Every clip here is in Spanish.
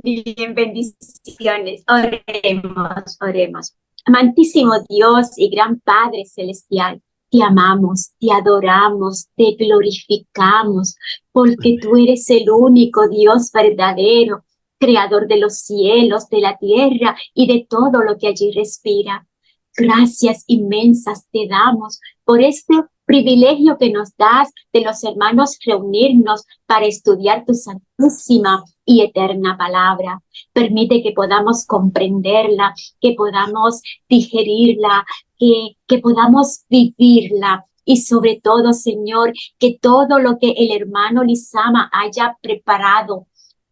Bien, bendiciones. Oremos, oremos. Amantísimo Dios y gran Padre Celestial, te amamos, te adoramos, te glorificamos, porque tú eres el único Dios verdadero, creador de los cielos, de la tierra y de todo lo que allí respira. Gracias inmensas te damos por este privilegio que nos das de los hermanos reunirnos para estudiar tu santísima y eterna palabra. Permite que podamos comprenderla, que podamos digerirla, que podamos vivirla. Y sobre todo, Señor, que todo lo que el hermano Lizama haya preparado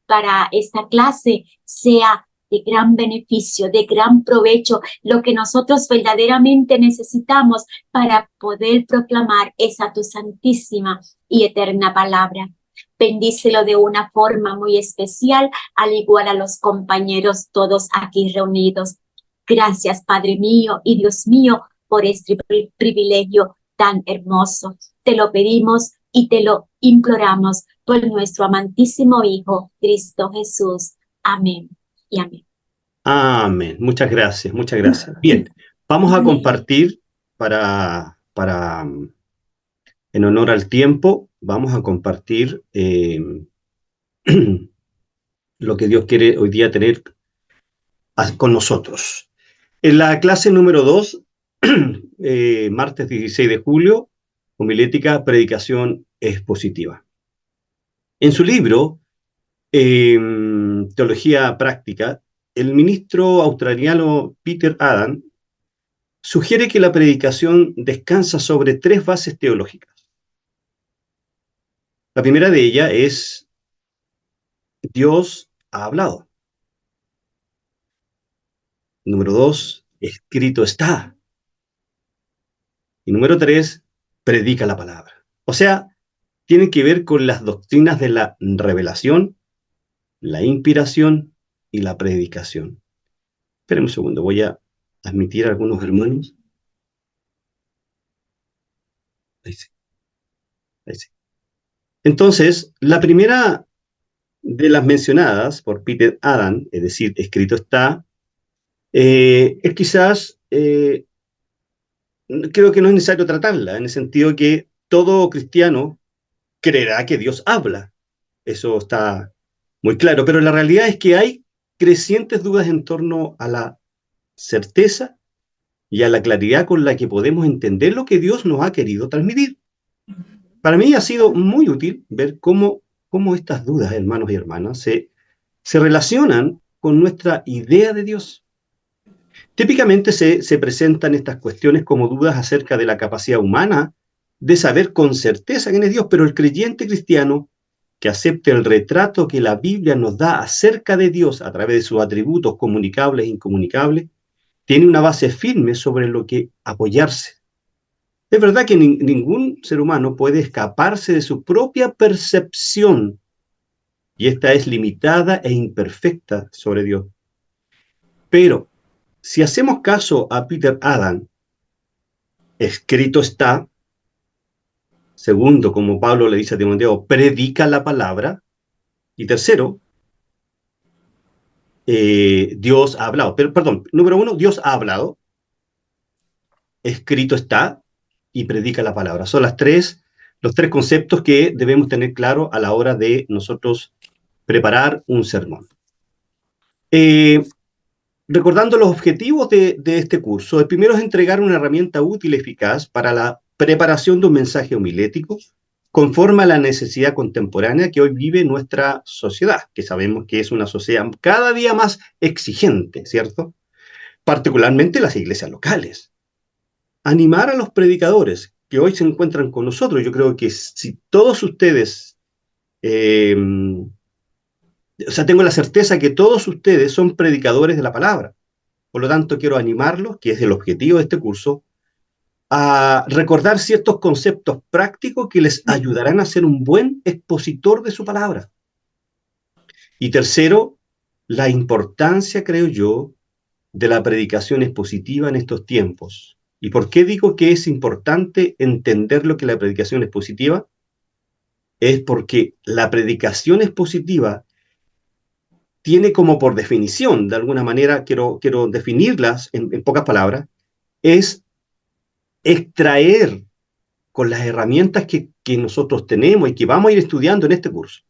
para esta clase sea de gran beneficio, de gran provecho, lo que nosotros verdaderamente necesitamos para poder proclamar esa tu santísima y eterna palabra. Bendícelo de una forma muy especial, al igual a los compañeros todos aquí reunidos. Gracias, Padre mío y Dios mío, por este privilegio tan hermoso. Te lo pedimos y te lo imploramos por nuestro amantísimo Hijo, Cristo Jesús. Amén y amén. Amén. Muchas gracias, muchas gracias. Bien, vamos a compartir en honor al tiempo, vamos a compartir lo que Dios quiere hoy día tener con nosotros. En la clase número 2, martes 16 de julio, homilética, predicación expositiva. En su libro, Teología Práctica, el ministro australiano Peter Adam sugiere que la predicación descansa sobre 3 bases teológicas. La primera de ellas es: Dios ha hablado. Número 2, escrito está. Y número 3, predica la palabra. O sea, tienen que ver con las doctrinas de la revelación, la inspiración y la predicación. Esperen un segundo, voy a admitir a algunos hermanos. Ahí sí. Ahí sí. Entonces, la primera de las mencionadas por Peter Adam, es decir, escrito está, es quizás, creo que no es necesario tratarla, en el sentido que todo cristiano creerá que Dios habla. Eso está muy claro, pero la realidad es que hay crecientes dudas en torno a la certeza y a la claridad con la que podemos entender lo que Dios nos ha querido transmitir. Para mí ha sido muy útil ver cómo estas dudas, hermanos y hermanas, se relacionan con nuestra idea de Dios. Típicamente se presentan estas cuestiones como dudas acerca de la capacidad humana de saber con certeza quién es Dios, pero el creyente cristiano que acepte el retrato que la Biblia nos da acerca de Dios a través de sus atributos comunicables e incomunicables, tiene una base firme sobre lo que apoyarse. Es verdad que ningún ser humano puede escaparse de su propia percepción, y esta es limitada e imperfecta sobre Dios. Pero si hacemos caso a Peter Adam, escrito está. Segundo, como Pablo le dice a Timoteo, predica la palabra. Y tercero, Dios ha hablado. Pero, perdón, número 1, Dios ha hablado. Escrito está y predica la palabra. Son los 3 conceptos que debemos tener claro a la hora de nosotros preparar un sermón. Recordando los objetivos de este curso, el primero es entregar una herramienta útil y eficaz para la preparación de un mensaje homilético conforme a la necesidad contemporánea que hoy vive nuestra sociedad, que sabemos que es una sociedad cada día más exigente, ¿cierto? Particularmente las iglesias locales. Animar a los predicadores que hoy se encuentran con nosotros. Yo creo que si todos ustedes, tengo la certeza que todos ustedes son predicadores de la palabra. Por lo tanto, quiero animarlos, que es el objetivo de este curso, a recordar ciertos conceptos prácticos que les ayudarán a ser un buen expositor de su palabra. Y tercero, la importancia, creo yo, de la predicación expositiva en estos tiempos. ¿Y por qué digo que es importante entender lo que la predicación expositiva? Es porque la predicación expositiva tiene como por definición, de alguna manera quiero definirlas en pocas palabras, es extraer con las herramientas que nosotros tenemos y que vamos a ir estudiando en este curso,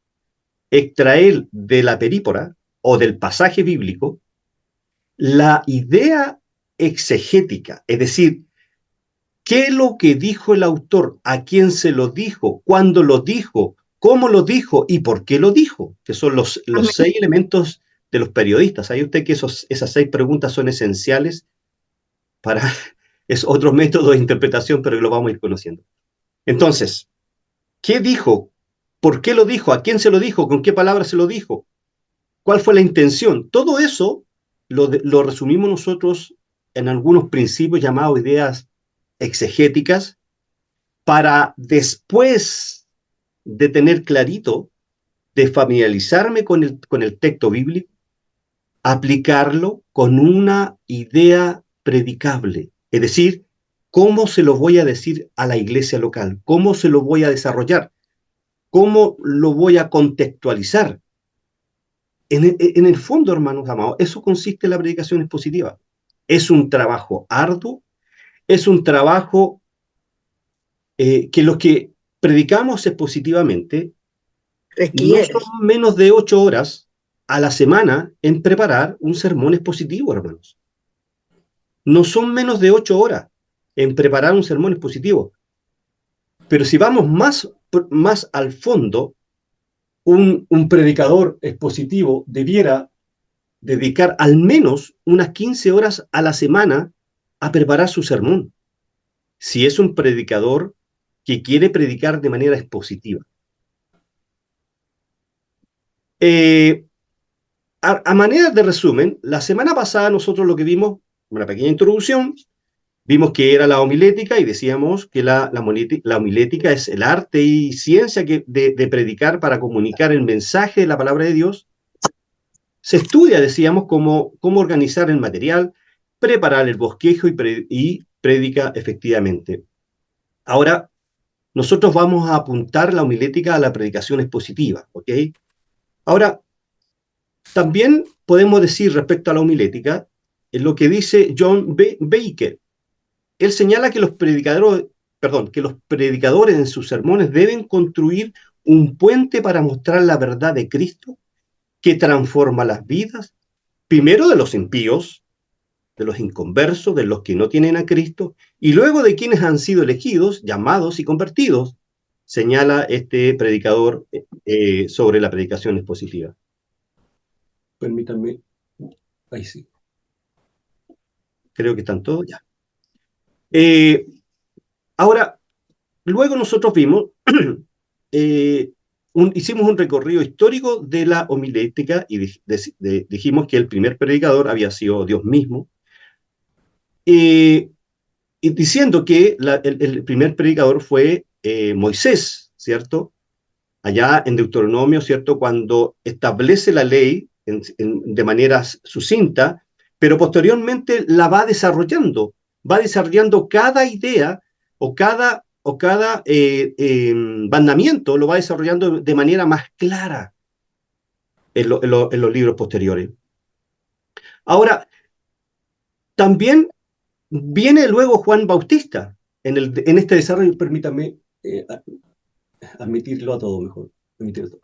extraer de la perípora o del pasaje bíblico la idea exegética, es decir, qué es lo que dijo el autor, a quién se lo dijo, cuándo lo dijo, cómo lo dijo y por qué lo dijo, que son los Amén. 6 elementos de los periodistas. ¿Sabe usted que esas 6 preguntas son esenciales para es otro método de interpretación, pero que lo vamos a ir conociendo? Entonces, ¿qué dijo? ¿Por qué lo dijo? ¿A quién se lo dijo? ¿Con qué palabras se lo dijo? ¿Cuál fue la intención? Todo eso lo resumimos nosotros en algunos principios llamados ideas exegéticas para después de tener clarito, de familiarizarme con el texto bíblico, aplicarlo con una idea predicable. Es decir, ¿cómo se lo voy a decir a la iglesia local? ¿Cómo se lo voy a desarrollar? ¿Cómo lo voy a contextualizar? En el fondo, hermanos amados, eso consiste en la predicación expositiva. Es un trabajo arduo, es un trabajo que los que predicamos expositivamente no Requiere. son menos de 8 horas a la semana en preparar un sermón expositivo, hermanos. No son menos de 8 horas en preparar un sermón expositivo. Pero si vamos más al fondo, un predicador expositivo debiera dedicar al menos unas 15 horas a la semana a preparar su sermón, si es un predicador que quiere predicar de manera expositiva. A manera de resumen, la semana pasada nosotros lo que vimos, una pequeña introducción, vimos que era la homilética y decíamos que la homilética es el arte y ciencia de predicar para comunicar el mensaje de la palabra de Dios. Se estudia, decíamos, cómo organizar el material, preparar el bosquejo y predica efectivamente. Ahora, nosotros vamos a apuntar la homilética a la predicación expositiva, ¿ok? Ahora, también podemos decir respecto a la homilética, en lo que dice John Baker. Él señala que los predicadores en sus sermones deben construir un puente para mostrar la verdad de Cristo que transforma las vidas, primero de los impíos, de los inconversos, de los que no tienen a Cristo, y luego de quienes han sido elegidos, llamados y convertidos, señala este predicador sobre la predicación expositiva. Permítanme. Ahí sí. Creo que están todos ya. Ahora, luego nosotros vimos, hicimos un recorrido histórico de la homilética y dijimos que el primer predicador había sido Dios mismo, y diciendo que el primer predicador fue Moisés, ¿cierto? Allá en Deuteronomio, ¿cierto? Cuando establece la ley de manera sucinta, pero posteriormente la va desarrollando cada idea o cada mandamiento, lo va desarrollando de manera más clara en los libros posteriores. Ahora, también viene luego Juan Bautista en este desarrollo. Permítame admitirlo a todo mejor.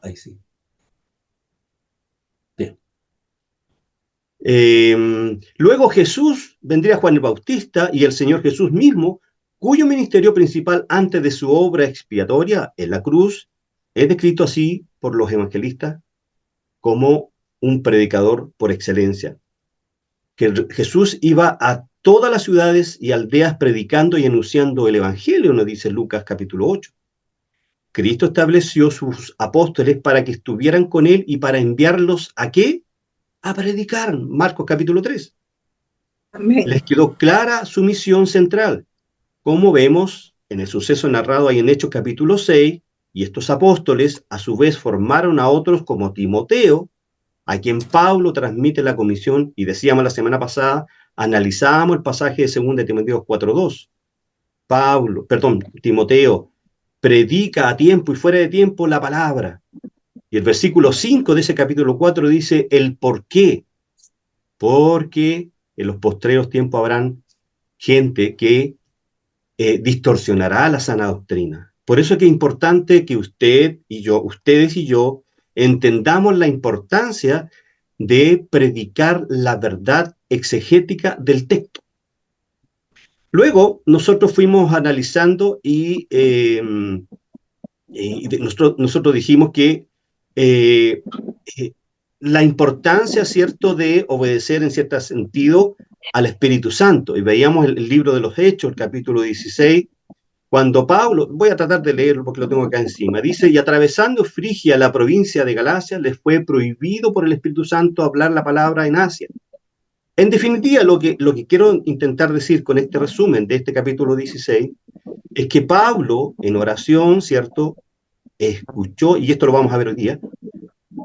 Ahí sí. Bien. Luego Jesús, vendría Juan el Bautista y el Señor Jesús mismo, cuyo ministerio principal antes de su obra expiatoria en la cruz es descrito así por los evangelistas como un predicador por excelencia. Que Jesús iba a todas las ciudades y aldeas predicando y anunciando el evangelio, nos dice Lucas capítulo 8. Cristo estableció sus apóstoles para que estuvieran con él y para enviarlos ¿a qué? A predicar. Marcos capítulo 3. Amén. Les quedó clara su misión central, como vemos en el suceso narrado ahí en Hechos capítulo 6, y estos apóstoles a su vez formaron a otros como Timoteo, a quien Pablo transmite la comisión, y decíamos la semana pasada, analizábamos el pasaje de 2 Timoteo 4:2. Timoteo predica a tiempo y fuera de tiempo la palabra. Y el versículo 5 de ese capítulo 4 dice el por qué. Porque en los postreros tiempos habrán gente que distorsionará la sana doctrina. Por eso es que es importante que ustedes y yo, entendamos la importancia de predicar la verdad exegética del texto. Luego, nosotros fuimos analizando nosotros dijimos que eh, eh, la importancia, ¿cierto?, de obedecer en cierto sentido al Espíritu Santo. Y veíamos el libro de los Hechos, el capítulo 16, cuando Pablo, voy a tratar de leerlo porque lo tengo acá encima, dice, y atravesando Frigia, la provincia de Galacia, les fue prohibido por el Espíritu Santo hablar la palabra en Asia. En definitiva, lo que quiero intentar decir con este resumen de este capítulo 16 es que Pablo, en oración, ¿cierto?, escuchó, y esto lo vamos a ver hoy día,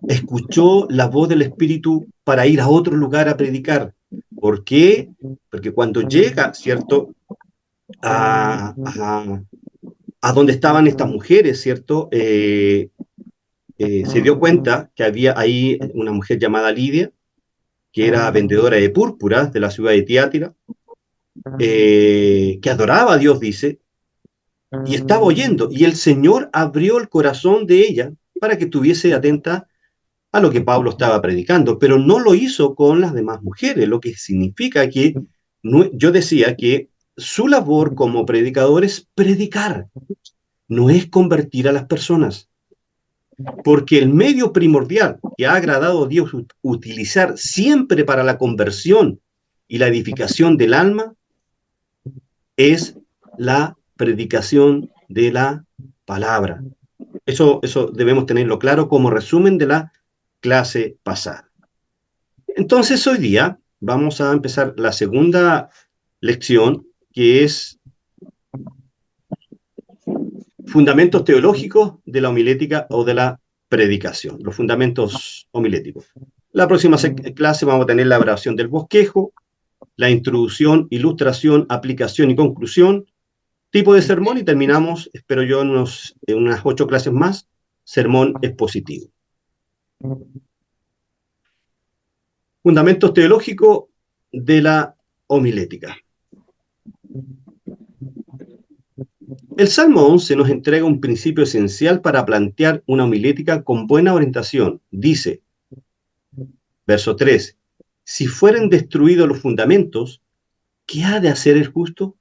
escuchó la voz del Espíritu para ir a otro lugar a predicar. ¿Por qué? Porque cuando llega, ¿cierto?, a donde estaban estas mujeres, ¿cierto?, se dio cuenta que había ahí una mujer llamada Lidia, que era vendedora de púrpuras de la ciudad de Tiátira, que adoraba a Dios, dice, y estaba oyendo, y el Señor abrió el corazón de ella para que estuviese atenta a lo que Pablo estaba predicando, pero no lo hizo con las demás mujeres, lo que significa que yo decía que su labor como predicador es predicar, no es convertir a las personas, porque el medio primordial que ha agradado a Dios utilizar siempre para la conversión y la edificación del alma es la predicación de la palabra. Eso debemos tenerlo claro como resumen de la clase pasada. Entonces hoy día vamos a empezar la segunda lección, que es fundamentos teológicos de la homilética o de la predicación, los fundamentos homiléticos. La próxima clase vamos a tener la oración del bosquejo, la introducción, ilustración, aplicación y conclusión, tipo de sermón, y terminamos, espero yo, en unas 8 clases más, sermón expositivo. Fundamentos teológicos de la homilética. El Salmo 11 nos entrega un principio esencial para plantear una homilética con buena orientación. Dice, verso 3, si fueren destruidos los fundamentos, ¿qué ha de hacer el justo?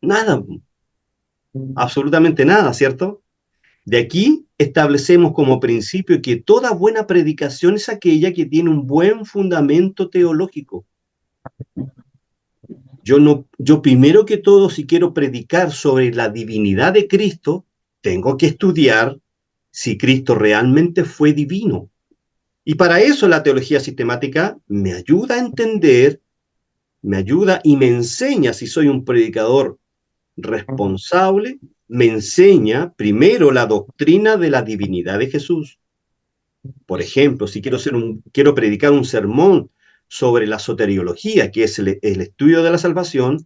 Nada, absolutamente nada, ¿cierto? De aquí establecemos como principio que toda buena predicación es aquella que tiene un buen fundamento teológico. Yo primero que todo, si quiero predicar sobre la divinidad de Cristo, tengo que estudiar si Cristo realmente fue divino. Y para eso la teología sistemática me ayuda a entender, me ayuda y me enseña, si soy un predicador responsable, me enseña primero la doctrina de la divinidad de Jesús. Por ejemplo, si quiero predicar un sermón sobre la soteriología, que es el estudio de la salvación,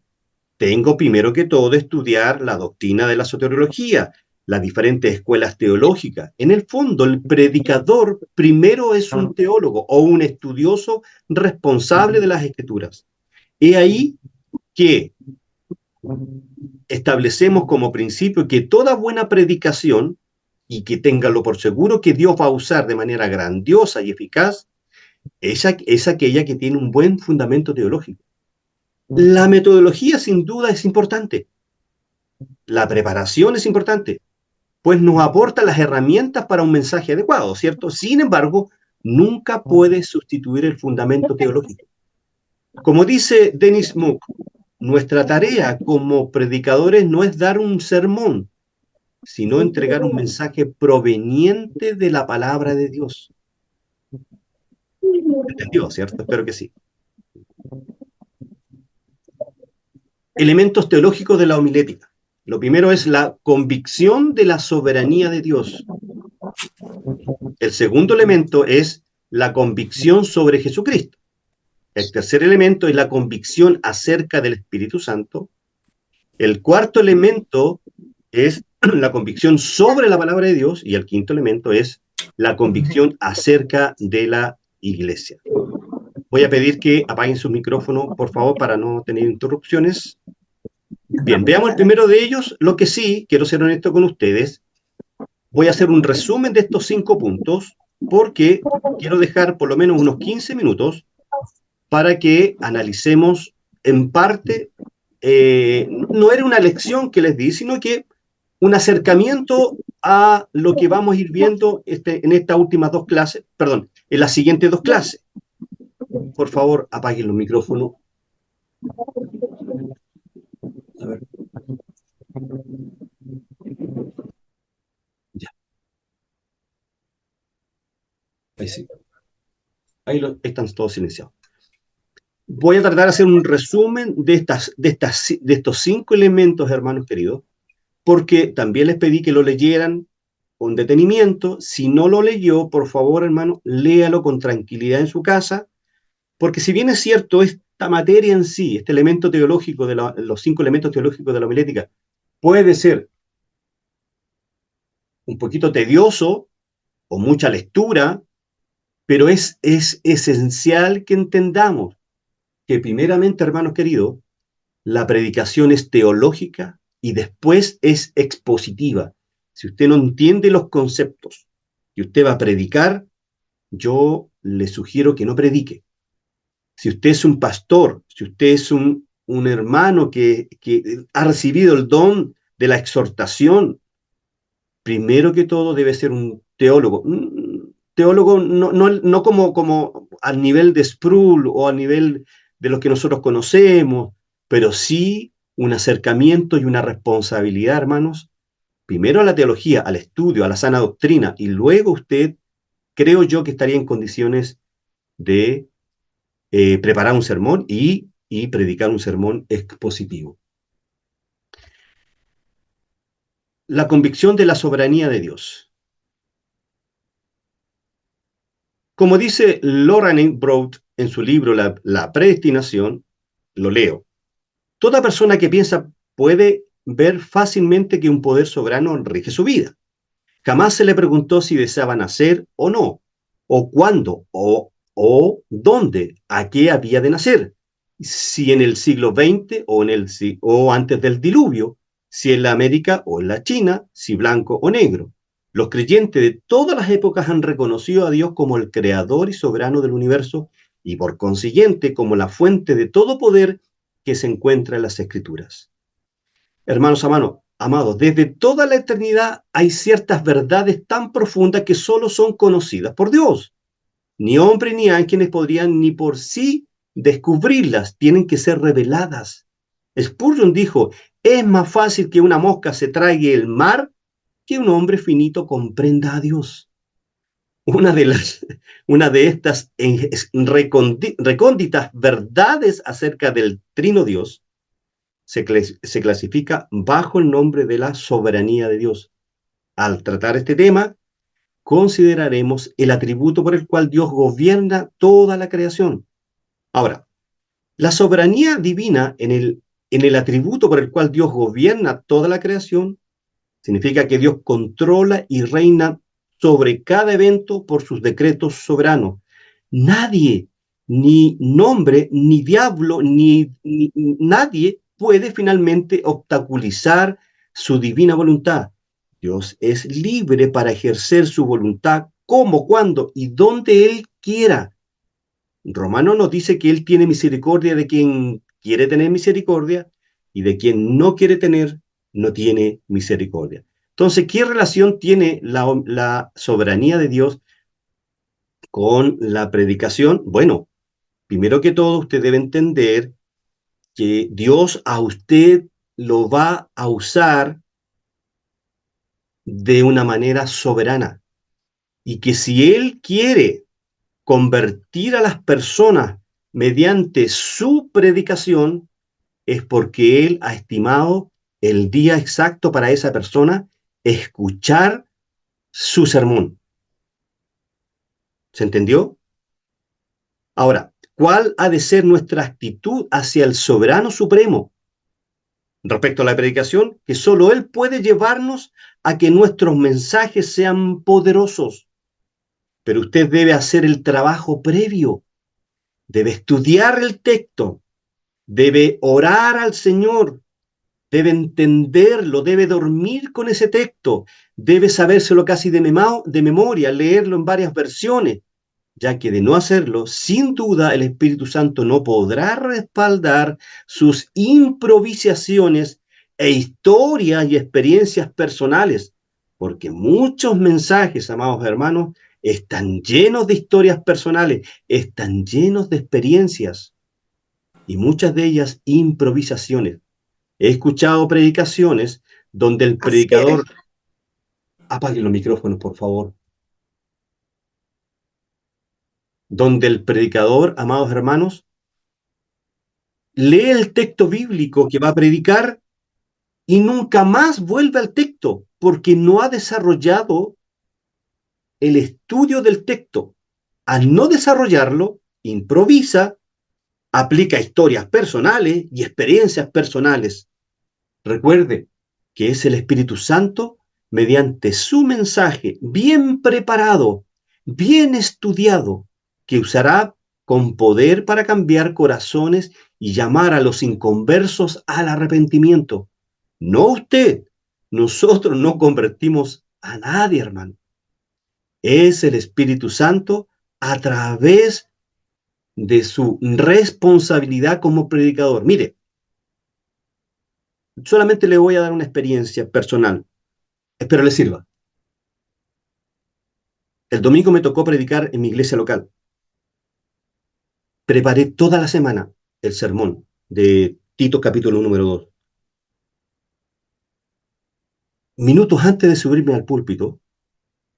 tengo primero que todo estudiar la doctrina de la soteriología, las diferentes escuelas teológicas. En el fondo, el predicador primero es un teólogo o un estudioso responsable de las escrituras. He ahí que establecemos como principio que toda buena predicación, y que ténganlo por seguro que Dios va a usar de manera grandiosa y eficaz, es aquella que tiene un buen fundamento teológico. La metodología sin duda es importante. La preparación es importante, pues nos aporta las herramientas para un mensaje adecuado, ¿cierto? Sin embargo, nunca puede sustituir el fundamento teológico. Como dice Dennis Mook, nuestra tarea como predicadores no es dar un sermón, sino entregar un mensaje proveniente de la palabra de Dios. ¿Entendió, cierto? Espero que sí. Elementos teológicos de la homilética. Lo primero es la convicción de la soberanía de Dios. El segundo elemento es la convicción sobre Jesucristo. El tercer elemento es la convicción acerca del Espíritu Santo. El cuarto elemento es la convicción sobre la palabra de Dios. Y el quinto elemento es la convicción acerca de la iglesia. Voy a pedir que apaguen su micrófono, por favor, para no tener interrupciones. Bien, veamos el primero de ellos. Lo que sí, quiero ser honesto con ustedes, voy a hacer un resumen de estos 5 puntos, porque quiero dejar por lo menos unos 15 minutos para que analicemos en parte, no era una lección que les di, sino que un acercamiento a lo que vamos a ir viendo en estas últimas 2 clases, perdón, en las siguientes 2 clases. Por favor, apaguen los micrófonos. A ver. Ya. Ahí sí. Ahí están todos silenciados. Voy a tratar de hacer un resumen de estos 5 elementos, hermanos queridos, porque también les pedí que lo leyeran con detenimiento. Si no lo leyó, por favor, hermano, léalo con tranquilidad en su casa, porque si bien es cierto, esta materia en sí, este elemento teológico, los 5 elementos teológicos de la homilética, puede ser un poquito tedioso o mucha lectura, pero es esencial que entendamos que primeramente, hermanos queridos, la predicación es teológica y después es expositiva. Si usted no entiende los conceptos que usted va a predicar, yo le sugiero que no predique. Si usted es un pastor, si usted es un hermano que ha recibido el don de la exhortación, primero que todo debe ser un teólogo. Un teólogo no como al nivel de Sproul o a nivel de los que nosotros conocemos, pero sí un acercamiento y una responsabilidad, hermanos, primero a la teología, al estudio, a la sana doctrina, y luego usted, creo yo, que estaría en condiciones de preparar un sermón y predicar un sermón expositivo. La convicción de la soberanía de Dios. Como dice Lorraine Broad en su libro La predestinación, lo leo: toda persona que piensa puede ver fácilmente que un poder soberano rige su vida. Jamás se le preguntó si deseaba nacer o no, o cuándo, o dónde, a qué había de nacer, si en el siglo XX o antes del diluvio, si en la América o en la China, si blanco o negro. Los creyentes de todas las épocas han reconocido a Dios como el creador y soberano del universo y por consiguiente como la fuente de todo poder que se encuentra en las Escrituras. Hermanos amados, desde toda la eternidad hay ciertas verdades tan profundas que solo son conocidas por Dios. Ni hombres ni ángeles podrían ni por sí descubrirlas, tienen que ser reveladas. Spurgeon dijo: es más fácil que una mosca se trague el mar que un hombre finito comprenda a Dios. Una de estas recónditas verdades acerca del Trino Dios se clasifica bajo el nombre de la soberanía de Dios. Al tratar este tema, consideraremos el atributo por el cual Dios gobierna toda la creación. Ahora, la soberanía divina en el atributo por el cual Dios gobierna toda la creación significa que Dios controla y reina sobre cada evento por sus decretos soberanos. Nadie, ni nombre, ni diablo, ni nadie puede finalmente obstaculizar su divina voluntad. Dios es libre para ejercer su voluntad como, cuando y donde Él quiera. Romano nos dice que Él tiene misericordia de quien quiere tener misericordia y de quien no quiere tener, no tiene misericordia. Entonces, ¿qué relación tiene la soberanía de Dios con la predicación? Bueno, primero que todo, usted debe entender que Dios a usted lo va a usar de una manera soberana y que si Él quiere convertir a las personas mediante su predicación, es porque Él ha estimado el día exacto para esa persona escuchar su sermón. ¿Se entendió? Ahora, ¿cuál ha de ser nuestra actitud hacia el soberano supremo respecto a la predicación? Que solo Él puede llevarnos a que nuestros mensajes sean poderosos. pero usted debe hacer el trabajo previo, debe estudiar el texto, debe orar al Señor, debe entenderlo, debe dormir con ese texto, debe sabérselo casi de memoria, leerlo en varias versiones, ya que de no hacerlo, sin duda el Espíritu Santo no podrá respaldar sus improvisaciones e historias y experiencias personales, porque muchos mensajes, amados hermanos, están llenos de historias personales, están llenos de experiencias y muchas de ellas improvisaciones. He escuchado predicaciones donde el Así es. predicador, apague los micrófonos, por favor, donde el predicador, amados hermanos, lee el texto bíblico que va a predicar y nunca más vuelve al texto porque no ha desarrollado el estudio del texto. Al no desarrollarlo, improvisa, aplica historias personales y experiencias personales. Recuerde que es el Espíritu Santo, mediante su mensaje bien preparado, bien estudiado, que usará con poder para cambiar corazones y llamar a los inconversos al arrepentimiento. No usted, nosotros no convertimos a nadie, hermano. Es el Espíritu Santo a través de su responsabilidad como predicador. Mire, solamente le voy a dar una experiencia personal. Espero le sirva. El domingo me tocó predicar en mi iglesia local. Preparé toda la semana el sermón de Tito capítulo número 2. Minutos antes de subirme al púlpito,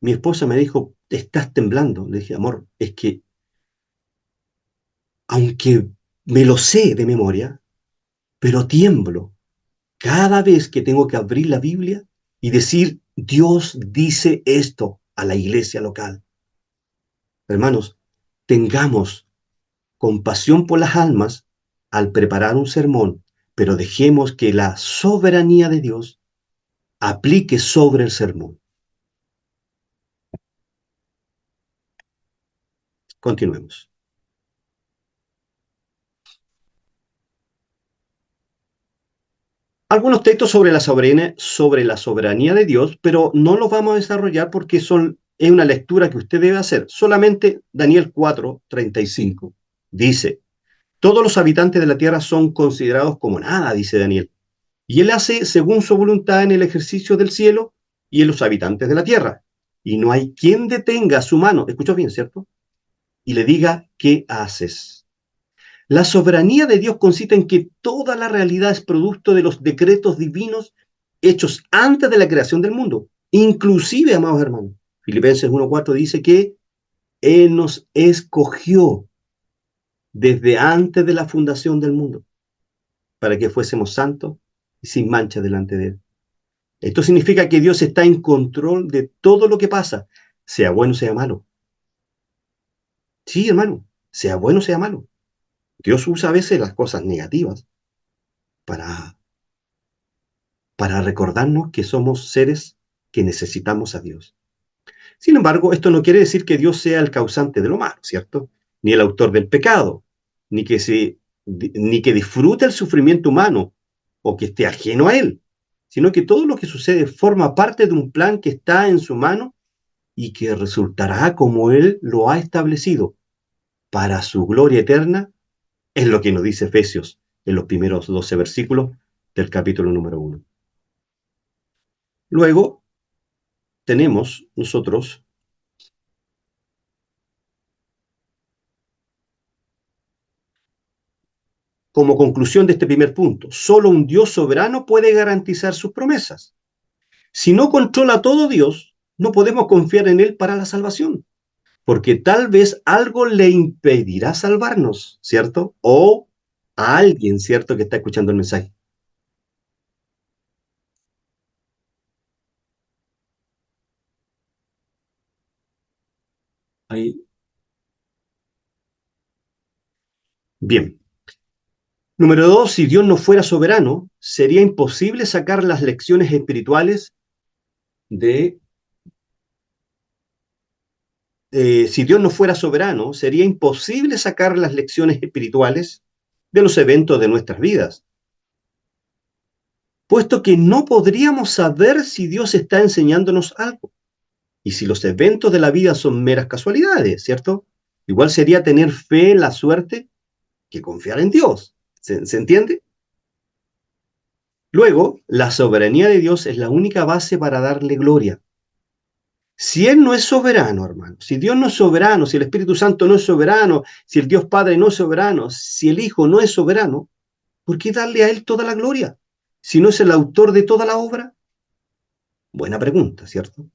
mi esposa me dijo, ¿estás temblando? Le dije, amor, es que aunque me lo sé de memoria, pero tiemblo cada vez que tengo que abrir la Biblia y decir, Dios dice esto a la iglesia local. Hermanos, tengamos compasión por las almas al preparar un sermón, pero dejemos que la soberanía de Dios aplique sobre el sermón. Continuemos. Algunos textos sobre la soberanía de Dios, pero no los vamos a desarrollar porque es una lectura que usted debe hacer. Solamente Daniel 4:35 dice, todos los habitantes de la tierra son considerados como nada, dice Daniel. Y él hace según su voluntad en el ejercicio del cielo y en los habitantes de la tierra. Y no hay quien detenga su mano, escuchó bien, ¿cierto? Y le diga, ¿qué haces? La soberanía de Dios consiste en que toda la realidad es producto de los decretos divinos hechos antes de la creación del mundo. Inclusive, amados hermanos, Filipenses 1:4 dice que Él nos escogió desde antes de la fundación del mundo para que fuésemos santos y sin mancha delante de Él. Esto significa que Dios está en control de todo lo que pasa, sea bueno, sea malo. Sí, hermano, sea bueno, sea malo. Dios usa a veces las cosas negativas para, para recordarnos que somos seres que necesitamos a Dios. Sin embargo, esto no quiere decir que Dios sea el causante de lo malo, ¿cierto? Ni el autor del pecado, ni que disfrute el sufrimiento humano o que esté ajeno a él, sino que todo lo que sucede forma parte de un plan que está en su mano y que resultará como Él lo ha establecido para su gloria eterna, es lo que nos dice Efesios en los primeros 12 versículos del capítulo número 1. Luego tenemos nosotros, como conclusión de este primer punto, solo un Dios soberano puede garantizar sus promesas. Si no controla todo Dios, no podemos confiar en Él para la salvación, porque tal vez algo le impedirá salvarnos, ¿cierto? O a alguien, ¿cierto?, que está escuchando el mensaje. Ahí. Bien. Número 2, si Dios no fuera soberano, sería imposible sacar las lecciones espirituales de si Dios no fuera soberano, sería imposible sacar las lecciones espirituales de los eventos de nuestras vidas, puesto que no podríamos saber si Dios está enseñándonos algo y si los eventos de la vida son meras casualidades, ¿cierto? Igual sería tener fe en la suerte que confiar en Dios. ¿Se entiende? Luego, la soberanía de Dios es la única base para darle gloria. Si Él no es soberano, hermano, si Dios no es soberano, si el Espíritu Santo no es soberano, si el Dios Padre no es soberano, si el Hijo no es soberano, ¿por qué darle a Él toda la gloria? Si no es el autor de toda la obra. Buena pregunta, ¿cierto?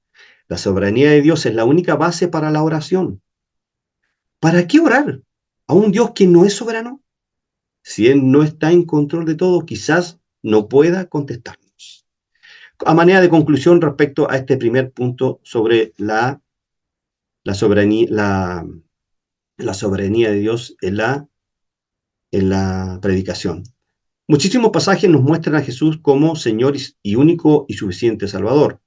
La soberanía de Dios es la única base para la oración. ¿Para qué orar a un Dios que no es soberano? Si Él no está en control de todo, quizás no pueda contestarnos. A manera de conclusión respecto a este primer punto sobre la soberanía de Dios en la predicación. Muchísimos pasajes nos muestran a Jesús como Señor y único y suficiente Salvador.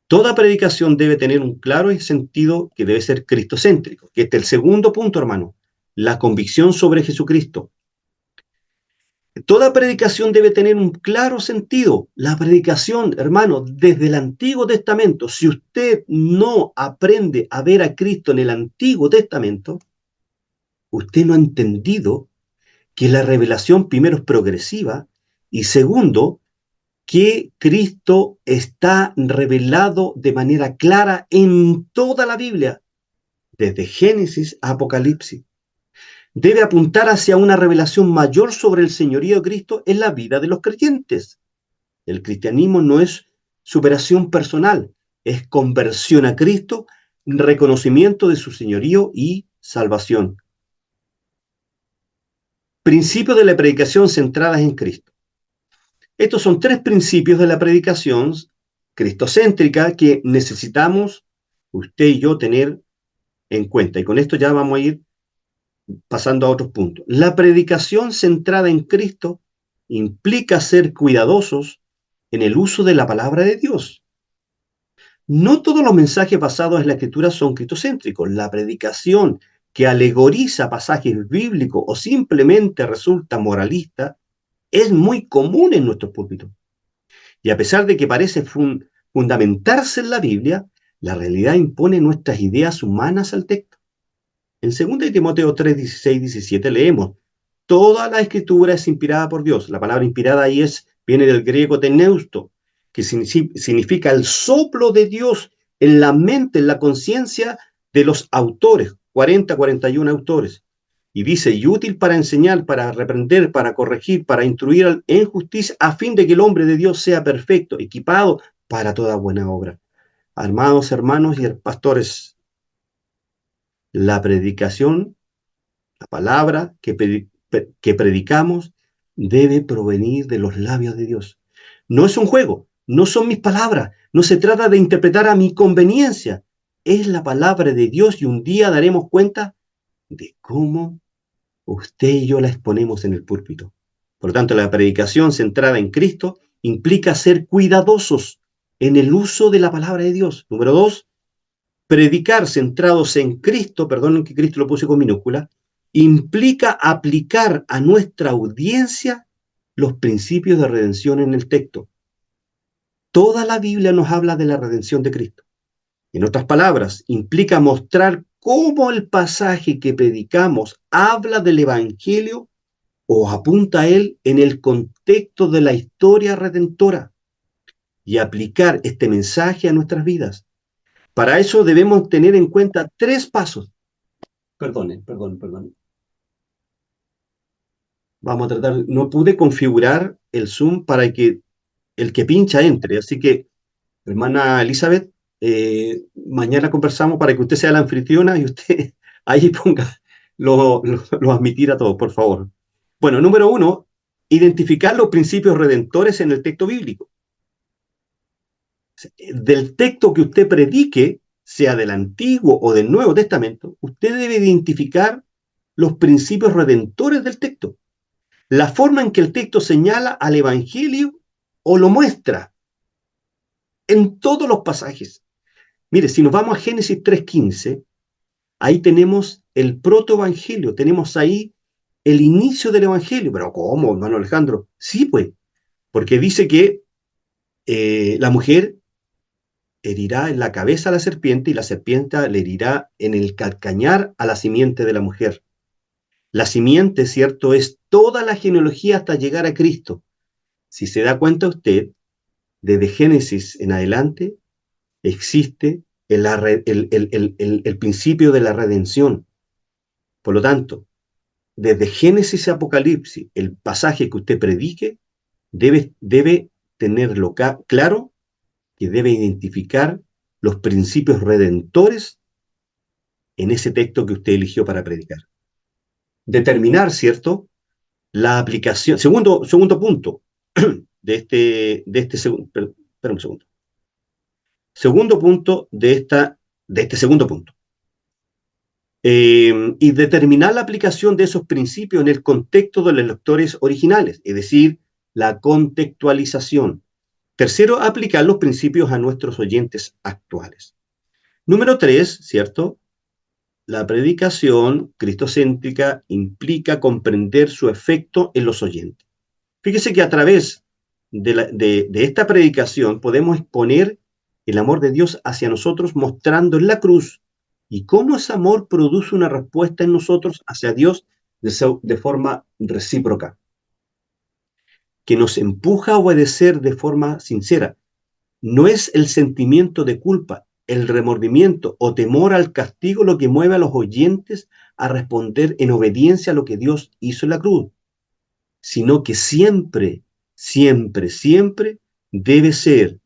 Toda predicación debe tener un claro sentido que debe ser cristocéntrico, que este es el segundo punto, hermano, la convicción sobre Jesucristo. Toda predicación debe tener un claro sentido. La predicación, hermano, desde el Antiguo Testamento, si usted no aprende a ver a Cristo en el Antiguo Testamento, usted no ha entendido que la revelación primero es progresiva y segundo, que Cristo está revelado de manera clara en toda la Biblia, desde Génesis a Apocalipsis. Debe apuntar hacia una revelación mayor sobre el señorío de Cristo en la vida de los creyentes. El cristianismo no es superación personal, es conversión a Cristo, reconocimiento de su señorío y salvación. Principios de la predicación centradas en Cristo. Estos son tres principios de la predicación cristocéntrica que necesitamos usted y yo tener en cuenta. Y con esto ya vamos a ir pasando a otros puntos. La predicación centrada en Cristo implica ser cuidadosos en el uso de la palabra de Dios. No todos los mensajes basados en la Escritura son cristocéntricos. La predicación que alegoriza pasajes bíblicos o simplemente resulta moralista es muy común en nuestros púlpitos. Y a pesar de que parece fundamentarse en la Biblia, la realidad impone nuestras ideas humanas al texto. En 2 Timoteo 3, 16, 17 leemos, toda la escritura es inspirada por Dios. La palabra inspirada ahí viene del griego teneusto, que significa el soplo de Dios en la mente, en la conciencia de los autores, 41 autores. Y dice, y útil para enseñar, para reprender, para corregir, para instruir en justicia, a fin de que el hombre de Dios sea perfecto, equipado para toda buena obra. Amados hermanos y pastores, la predicación, la palabra que predicamos debe provenir de los labios de Dios. No es un juego, no son mis palabras, no se trata de interpretar a mi conveniencia. Es la palabra de Dios y un día daremos cuenta de cómo usted y yo la exponemos en el púlpito. Por lo tanto, la predicación centrada en Cristo implica ser cuidadosos en el uso de la palabra de Dios. Número 2, predicar centrados en Cristo, perdonen que Cristo lo puse con minúscula, implica aplicar a nuestra audiencia los principios de redención en el texto. Toda la Biblia nos habla de la redención de Cristo. En otras palabras, implica mostrar cómo el pasaje que predicamos habla del Evangelio o apunta a él en el contexto de la historia redentora y aplicar este mensaje a nuestras vidas. Para eso debemos tener en cuenta tres pasos. Perdone. Vamos a tratar, no pude configurar el Zoom para que el que pincha entre, así que, hermana Elizabeth, mañana conversamos para que usted sea la anfitriona y usted ahí ponga lo admitir a todos, por favor. Bueno, número 1, identificar los principios redentores en el texto bíblico. Del texto que usted predique, sea del Antiguo o del Nuevo Testamento, usted debe identificar los principios redentores del texto. La forma en que el texto señala al Evangelio o lo muestra en todos los pasajes. Mire, si nos vamos a Génesis 3:15, Ahí tenemos el protoevangelio, tenemos ahí el inicio del evangelio. Pero ¿cómo, hermano Alejandro? Sí, pues, porque dice que la mujer herirá en la cabeza a la serpiente y la serpiente le herirá en el calcañar a la simiente de la mujer. La simiente, ¿cierto?, es toda la genealogía hasta llegar a Cristo. Si se da cuenta usted, desde Génesis en adelante existe el principio de la redención. Por lo tanto, desde Génesis a Apocalipsis, el pasaje que usted predique debe tenerlo claro, que debe identificar los principios redentores en ese texto que usted eligió para predicar. Determinar, ¿cierto?, la aplicación. Segundo punto espera un segundo. Segundo punto de este segundo punto. Y determinar la aplicación de esos principios en el contexto de los lectores originales, es decir, la contextualización. Tercero, aplicar los principios a nuestros oyentes actuales. Número 3, ¿cierto? La predicación cristocéntrica implica comprender su efecto en los oyentes. Fíjese que a través de esta predicación podemos exponer el amor de Dios hacia nosotros, mostrando en la cruz y cómo ese amor produce una respuesta en nosotros hacia Dios de forma recíproca, que nos empuja a obedecer de forma sincera. No es el sentimiento de culpa, el remordimiento o temor al castigo lo que mueve a los oyentes a responder en obediencia a lo que Dios hizo en la cruz, sino que siempre, siempre, siempre debe ser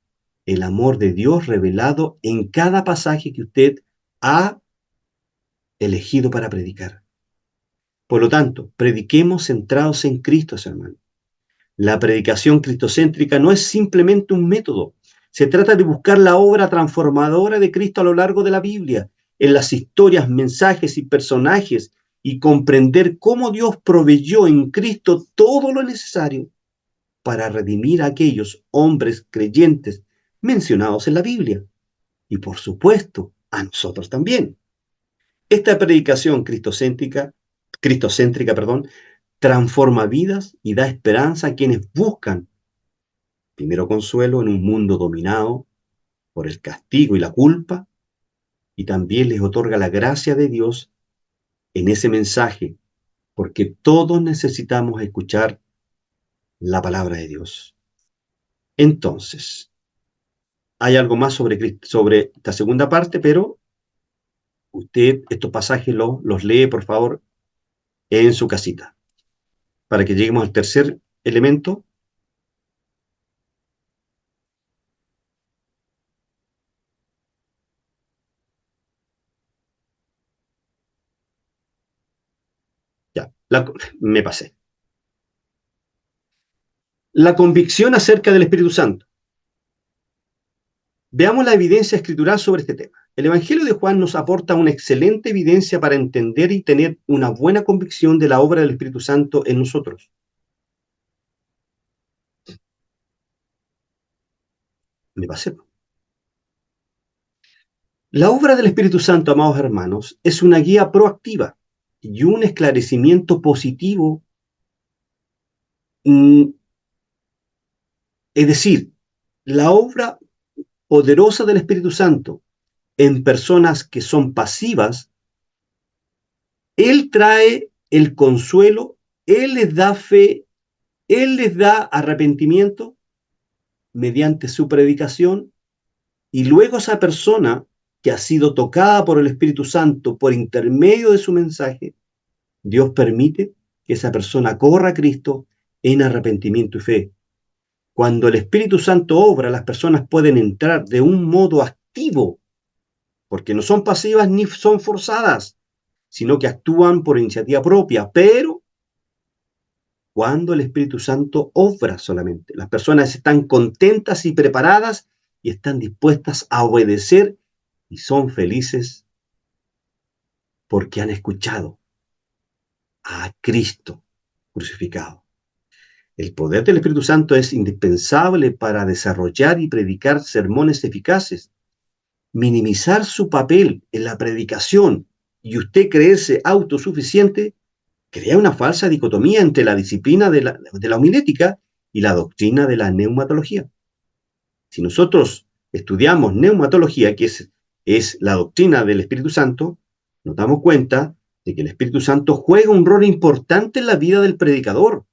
el amor de Dios revelado en cada pasaje que usted ha elegido para predicar. Por lo tanto, prediquemos centrados en Cristo, hermano. La predicación cristocéntrica no es simplemente un método. Se trata de buscar la obra transformadora de Cristo a lo largo de la Biblia, en las historias, mensajes y personajes, y comprender cómo Dios proveyó en Cristo todo lo necesario para redimir a aquellos hombres creyentes mencionados en la Biblia. Y por supuesto, a nosotros también. Esta predicación cristocéntrica, transforma vidas y da esperanza a quienes buscan, primero, consuelo en un mundo dominado por el castigo y la culpa, y también les otorga la gracia de Dios en ese mensaje, porque todos necesitamos escuchar la palabra de Dios. Entonces, hay algo más sobre esta segunda parte, pero usted estos pasajes los lee, por favor, en su casita, para que lleguemos al tercer elemento. Ya, me pasé. La convicción acerca del Espíritu Santo. Veamos la evidencia escritural sobre este tema. El Evangelio de Juan nos aporta una excelente evidencia para entender y tener una buena convicción de la obra del Espíritu Santo en nosotros. Me pasé. La obra del Espíritu Santo, amados hermanos, es una guía proactiva y un esclarecimiento positivo. Es decir, la obra poderosa del Espíritu Santo en personas que son pasivas, Él trae el consuelo, Él les da fe, Él les da arrepentimiento mediante su predicación, y luego esa persona que ha sido tocada por el Espíritu Santo por intermedio de su mensaje, Dios permite que esa persona corra a Cristo en arrepentimiento y fe. Cuando el Espíritu Santo obra, las personas pueden entrar de un modo activo, porque no son pasivas ni son forzadas, sino que actúan por iniciativa propia, pero cuando el Espíritu Santo obra solamente, las personas están contentas y preparadas y están dispuestas a obedecer y son felices porque han escuchado a Cristo crucificado. El poder del Espíritu Santo es indispensable para desarrollar y predicar sermones eficaces. Minimizar su papel en la predicación y usted creerse autosuficiente, crea una falsa dicotomía entre la disciplina de la homilética y la doctrina de la neumatología. Si nosotros estudiamos neumatología, que es la doctrina del Espíritu Santo, nos damos cuenta de que el Espíritu Santo juega un rol importante en la vida del predicador,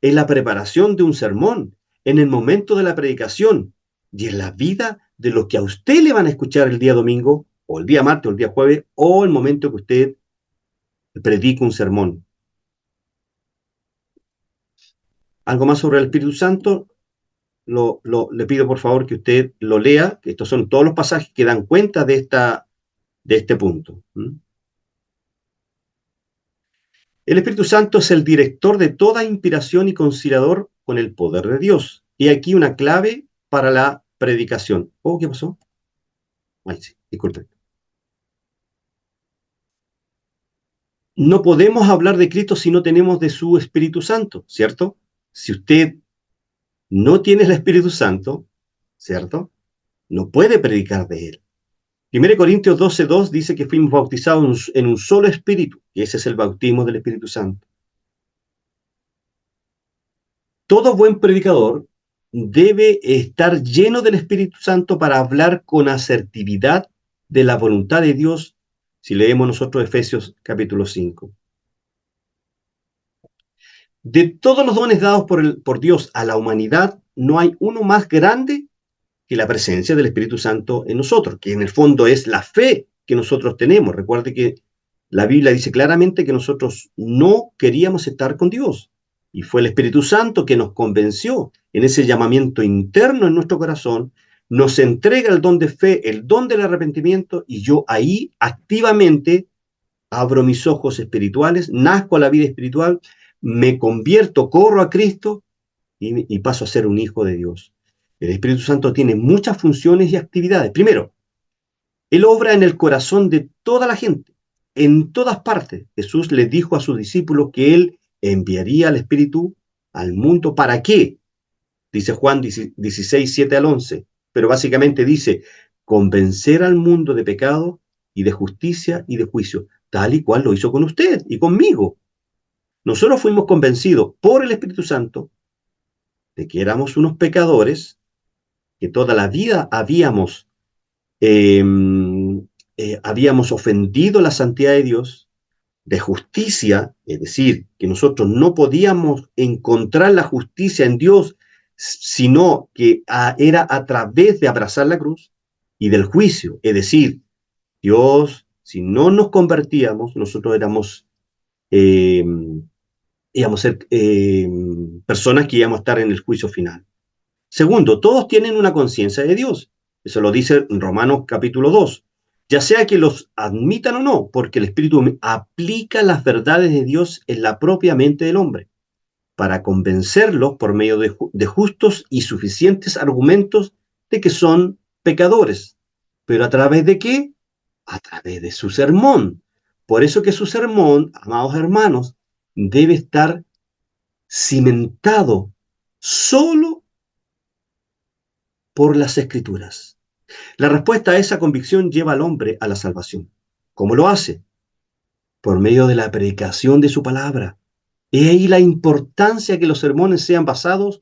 en la preparación de un sermón, en el momento de la predicación y en la vida de los que a usted le van a escuchar el día domingo, o el día martes, o el día jueves, o el momento que usted predica un sermón. Algo más sobre el Espíritu Santo, le pido por favor que usted lo lea, que estos son todos los pasajes que dan cuenta de este punto. El Espíritu Santo es el director de toda inspiración y conciliador con el poder de Dios. Y aquí una clave para la predicación. Oh, ¿qué pasó? Ay, sí, disculpe. No podemos hablar de Cristo si no tenemos de su Espíritu Santo, ¿cierto? Si usted no tiene el Espíritu Santo, ¿cierto? No puede predicar de él. 1 Corintios 12:2 dice que fuimos bautizados en un solo espíritu, y ese es el bautismo del Espíritu Santo. Todo buen predicador debe estar lleno del Espíritu Santo para hablar con asertividad de la voluntad de Dios, si leemos nosotros Efesios capítulo 5. De todos los dones dados por Dios a la humanidad, no hay uno más grande que la presencia del Espíritu Santo en nosotros, que en el fondo es la fe que nosotros tenemos. Recuerde que la Biblia dice claramente que nosotros no queríamos estar con Dios. Y fue el Espíritu Santo que nos convenció en ese llamamiento interno en nuestro corazón, nos entrega el don de fe, el don del arrepentimiento, y yo ahí activamente abro mis ojos espirituales, nazco a la vida espiritual, me convierto, corro a Cristo y paso a ser un hijo de Dios. El Espíritu Santo tiene muchas funciones y actividades. Primero, Él obra en el corazón de toda la gente, en todas partes. Jesús le dijo a sus discípulos que Él enviaría al Espíritu al mundo. ¿Para qué? Dice Juan 16, 7 al 11. Pero básicamente dice, convencer al mundo de pecado y de justicia y de juicio, tal y cual lo hizo con usted y conmigo. Nosotros fuimos convencidos por el Espíritu Santo de que éramos unos pecadores, que toda la vida eh, habíamos ofendido la santidad de Dios, de justicia, es decir, que nosotros no podíamos encontrar la justicia en Dios, sino que era a través de abrazar la cruz, y del juicio, es decir, Dios, si no nos convertíamos, nosotros eh, íbamos a ser personas que íbamos a estar en el juicio final. Segundo, todos tienen una conciencia de Dios. Eso lo dice en Romanos capítulo 2. Ya sea que los admitan o no, porque el Espíritu aplica las verdades de Dios en la propia mente del hombre, para convencerlos por medio de justos y suficientes argumentos de que son pecadores. ¿Pero a través de qué? A través de su sermón. Por eso que su sermón, amados hermanos, debe estar cimentado solo por las Escrituras. La respuesta a esa convicción lleva al hombre a la salvación. ¿Cómo lo hace? Por medio de la predicación de su palabra. He ahí la importancia que los sermones sean basados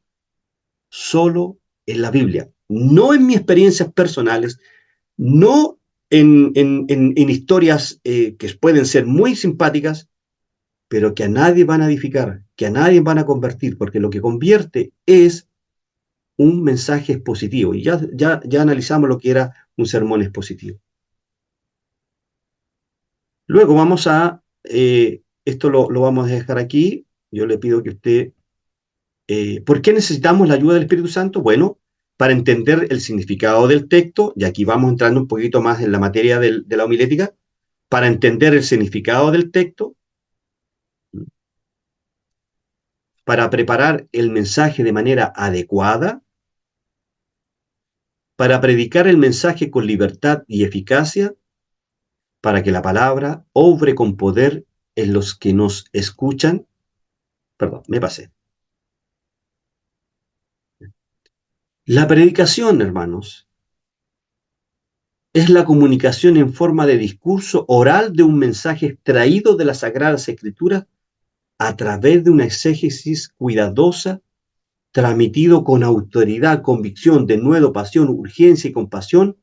solo en la Biblia, no en mis experiencias personales, no en historias que pueden ser muy simpáticas, pero que a nadie van a edificar, que a nadie van a convertir, porque lo que convierte es un mensaje expositivo. Y ya analizamos lo que era un sermón expositivo. Luego vamos esto lo vamos a dejar aquí. Yo le pido que usted, ¿por qué necesitamos la ayuda del Espíritu Santo? Bueno, para entender el significado del texto, y aquí vamos entrando un poquito más en la materia de la homilética, para entender el significado del texto, para preparar el mensaje de manera adecuada, para predicar el mensaje con libertad y eficacia, para que la palabra obre con poder en los que nos escuchan. Perdón, me pasé. La predicación, hermanos, es la comunicación en forma de discurso oral de un mensaje extraído de las Sagradas Escrituras a través de una exégesis cuidadosa, transmitido con autoridad, convicción, denuedo, pasión, urgencia y compasión,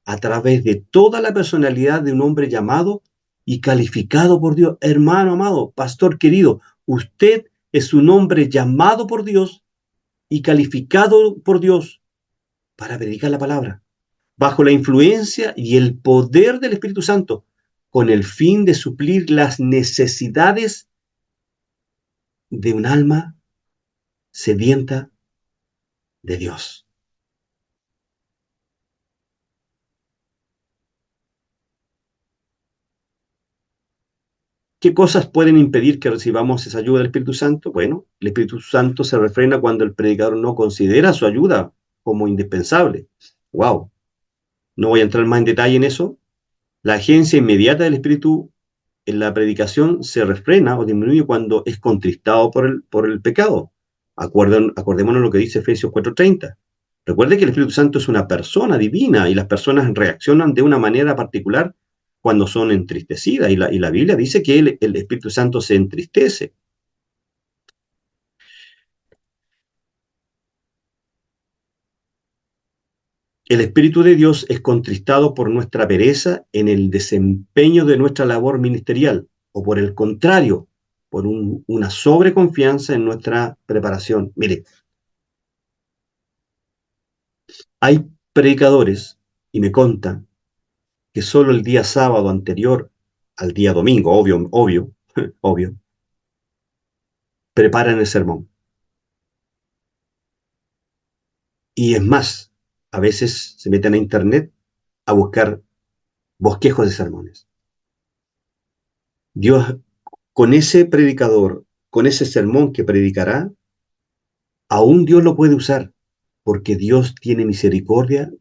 a través de toda la personalidad de un hombre llamado y calificado por Dios. Hermano amado, pastor querido, usted es un hombre llamado por Dios y calificado por Dios para predicar la palabra, bajo la influencia y el poder del Espíritu Santo, con el fin de suplir las necesidades de un alma sedienta de Dios. ¿Qué cosas pueden impedir que recibamos esa ayuda del Espíritu Santo? Bueno, el Espíritu Santo se refrena cuando el predicador no considera su ayuda como indispensable. ¡Wow! No voy a entrar más en detalle en eso. La agencia inmediata del Espíritu en la predicación se refrena o disminuye cuando es contristado por el pecado. Acordémonos lo que dice Efesios 4:30. Recuerde que el Espíritu Santo es una persona divina y las personas reaccionan de una manera particular cuando son entristecidas. Y la Biblia dice que el Espíritu Santo se entristece. El Espíritu de Dios es contristado por nuestra pereza en el desempeño de nuestra labor ministerial, o por el contrario, por una sobreconfianza en nuestra preparación. Mire, hay predicadores, y me contan, que solo el día sábado anterior al día domingo, obvio, preparan el sermón. Y es más, a veces se meten a internet a buscar bosquejos de sermones. Dios, con ese predicador, con ese sermón que predicará, aún Dios lo puede usar, porque Dios tiene misericordia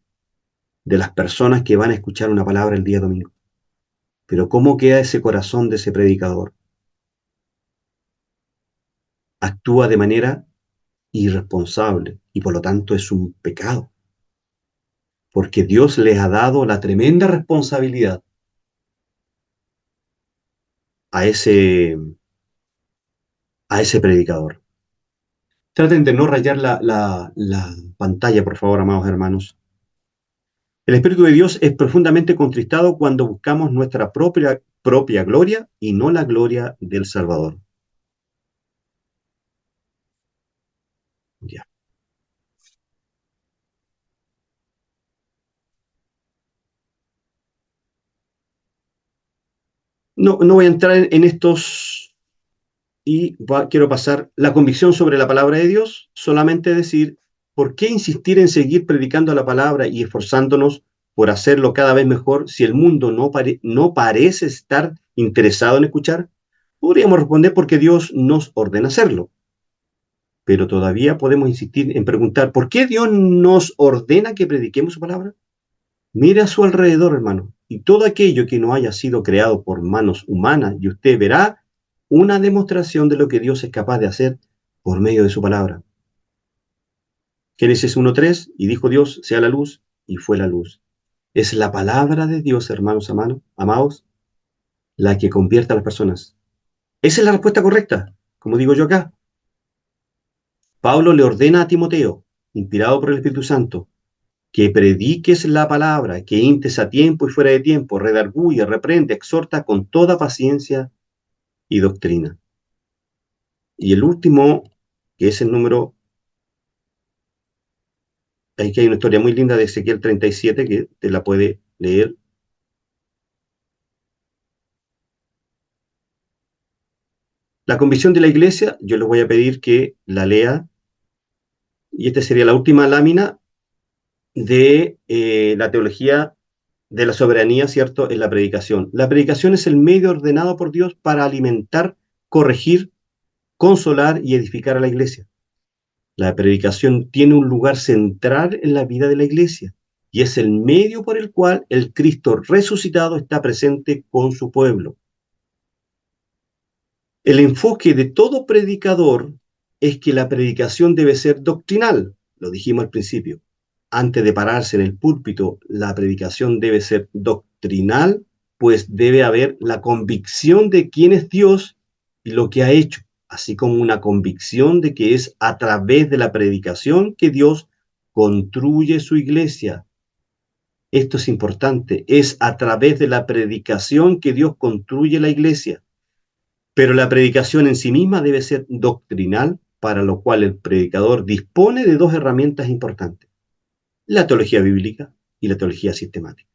de las personas que van a escuchar una palabra el día domingo. Pero ¿cómo queda ese corazón de ese predicador? Actúa de manera irresponsable y por lo tanto es un pecado, porque Dios les ha dado la tremenda responsabilidad a ese predicador. Traten de no rayar la pantalla, por favor, amados hermanos. El Espíritu de Dios es profundamente contristado cuando buscamos nuestra propia gloria y no la gloria del Salvador. Ya. No voy a entrar en estos y quiero pasar la convicción sobre la palabra de Dios, solamente decir, ¿por qué insistir en seguir predicando la palabra y esforzándonos por hacerlo cada vez mejor si el mundo no parece estar interesado en escuchar? Podríamos responder porque Dios nos ordena hacerlo, pero todavía podemos insistir en preguntar, ¿por qué Dios nos ordena que prediquemos su palabra? Mire a su alrededor, hermano, y todo aquello que no haya sido creado por manos humanas, y usted verá una demostración de lo que Dios es capaz de hacer por medio de su palabra. Génesis 1:3, y dijo Dios, sea la luz, y fue la luz. Es la palabra de Dios, hermanos amados, la que convierte a las personas. Esa es la respuesta correcta, como digo yo acá. Pablo le ordena a Timoteo, inspirado por el Espíritu Santo, que prediques la palabra, que intes a tiempo y fuera de tiempo, redarguye, reprende, exhorta con toda paciencia y doctrina. Y el último, que es el número, aquí hay una historia muy linda de Ezequiel 37 que te la puede leer. La convicción de la iglesia, yo les voy a pedir que la lea, y esta sería la última lámina de la teología de la soberanía, ¿cierto?, en la predicación. La predicación es el medio ordenado por Dios para alimentar, corregir, consolar y edificar a la iglesia. La predicación tiene un lugar central en la vida de la iglesia y es el medio por el cual el Cristo resucitado está presente con su pueblo. El enfoque de todo predicador es que la predicación debe ser doctrinal, lo dijimos al principio, antes de pararse en el púlpito, la predicación debe ser doctrinal, pues debe haber la convicción de quién es Dios y lo que ha hecho, así como una convicción de que es a través de la predicación que Dios construye su iglesia. Esto es importante, es a través de la predicación que Dios construye la iglesia. Pero la predicación en sí misma debe ser doctrinal, para lo cual el predicador dispone de dos herramientas importantes: la teología bíblica y la teología sistemática.